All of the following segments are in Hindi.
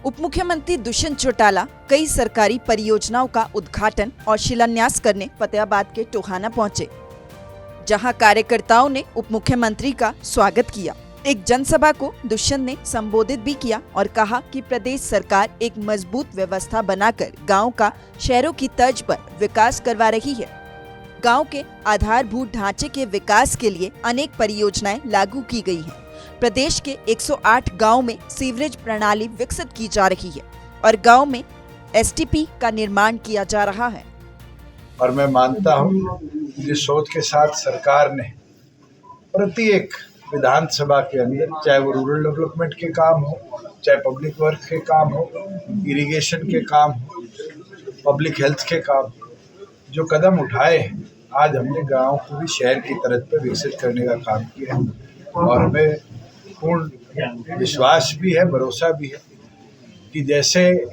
उप मुख्यमंत्री दुष्यंत चौटाला कई सरकारी परियोजनाओं का उद्घाटन और शिलान्यास करने फतेहाबाद के टोहाना पहुंचे, जहां कार्यकर्ताओं ने उप मुख्यमंत्री का स्वागत किया। एक जनसभा को दुष्यंत ने संबोधित भी किया और कहा कि प्रदेश सरकार एक मजबूत व्यवस्था बनाकर गांव का शहरों की तर्ज पर विकास करवा रही है। गांव के आधारभूत ढांचे के विकास के लिए अनेक परियोजनाएं लागू की गई हैं। प्रदेश के 108 गांव में सीवरेज प्रणाली विकसित की जा रही है और गांव में एसटीपी का निर्माण किया जा रहा है। और मैं मानता हूँ जिस सोच के साथ सरकार ने प्रत्येक विधानसभा के अंदर, चाहे वो रूरल डेवलपमेंट के काम हो, चाहे पब्लिक वर्क के काम हो, इरिगेशन के काम हो, पब्लिक हेल्थ के काम, जो कदम उठाए हैं, आज हमने गांव को भी शहर की तरह पे विकसित करने का काम किया है। और हमें पूर्ण विश्वास भी है, भरोसा भी है कि जैसे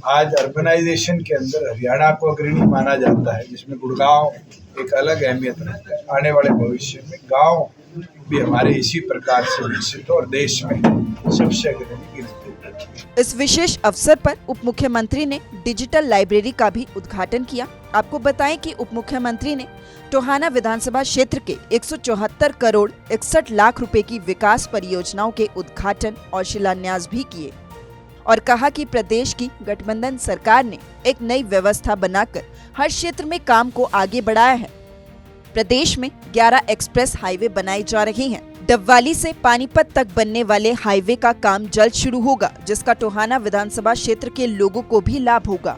आज अर्बनाइजेशन के अंदर हरियाणा को अग्रणी माना जाता है, जिसमें गुड़गांव एक अलग अहमियत रखता है, आने वाले भविष्य में गांव भी हमारे इसी प्रकार से विकसित हो और देश में सबसे अग्रणी गिनती। इस विशेष अवसर पर उप मुख्यमंत्री ने डिजिटल लाइब्रेरी का भी उद्घाटन किया। आपको बताएं कि उप मुख्यमंत्री ने टोहाना विधानसभा क्षेत्र के 174 करोड़ 61 लाख रुपए की विकास परियोजनाओं के उद्घाटन और शिलान्यास भी किए और कहा कि प्रदेश की गठबंधन सरकार ने एक नई व्यवस्था बनाकर हर क्षेत्र में काम को आगे बढ़ाया है। प्रदेश में 11 एक्सप्रेस हाईवे बनाए जा रहे हैं। डबवाली से पानीपत तक बनने वाले हाईवे का काम जल्द शुरू होगा, जिसका टोहाना विधानसभा क्षेत्र के लोगों को भी लाभ होगा।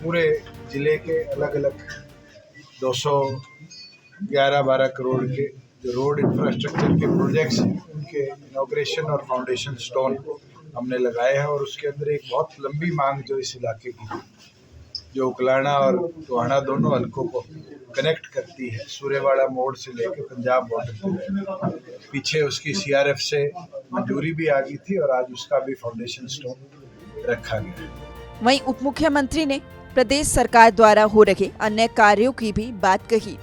पूरे जिले के अलग अलग 211-12 करोड़ के जो रोड इंफ्रास्ट्रक्चर के प्रोजेक्ट्स हैं, उनके इनॉग्रेशन और फाउंडेशन स्टोन हमने लगाए हैं। और उसके अंदर एक बहुत लंबी मांग जो इस इलाके की, जो उकलाना और टोहाना दोनों हलकों को कनेक्ट करती है, सूर्यवाड़ा मोड़ से लेकर पंजाब बॉर्डर तक, पीछे उसकी सीआरएफ से मंजूरी भी आ गई थी और आज उसका भी फाउंडेशन स्टोन रखा गया। वहीं उप मुख्यमंत्री ने प्रदेश सरकार द्वारा हो रहे अन्य कार्यों की भी बात कही।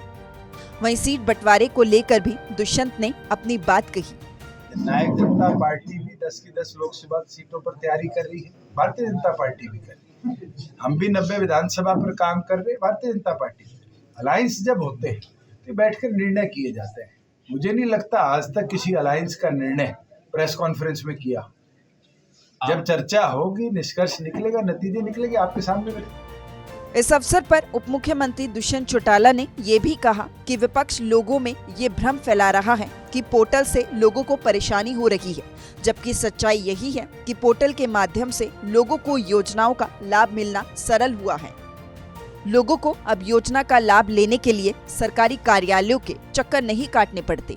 वहीं सीट बंटवारे को लेकर भी दुष्यंत ने अपनी बात कही। जननायक जनता पार्टी भी 10 की 10 लोकसभा सीटों पर तैयारी कर रही है, भारतीय जनता पार्टी भी कर रही है। हम भी 90 विधानसभा पर काम कर रहे हैं, भारतीय जनता पार्टी। अलायंस जब होते हैं तो बैठकर निर्णय किए जाते हैं। मुझे नहीं लगता आज तक किसी अलायंस का निर्णय प्रेस कॉन्फ्रेंस में किया। जब चर्चा होगी, निष्कर्ष निकलेगा, नतीजे निकलेंगे, आपके सामने। इस अवसर पर उप मुख्यमंत्री दुष्यंत चौटाला ने ये भी कहा कि विपक्ष लोगों में ये भ्रम फैला रहा है कि पोर्टल से लोगों को परेशानी हो रही है, जबकि सच्चाई यही है कि पोर्टल के माध्यम से लोगों को योजनाओं का लाभ मिलना सरल हुआ है। लोगों को अब योजना का लाभ लेने के लिए सरकारी कार्यालयों के चक्कर नहीं काटने पड़ते।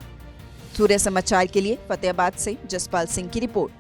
सूर्य समाचार के लिए फतेहाबाद से जसपाल सिंह की रिपोर्ट।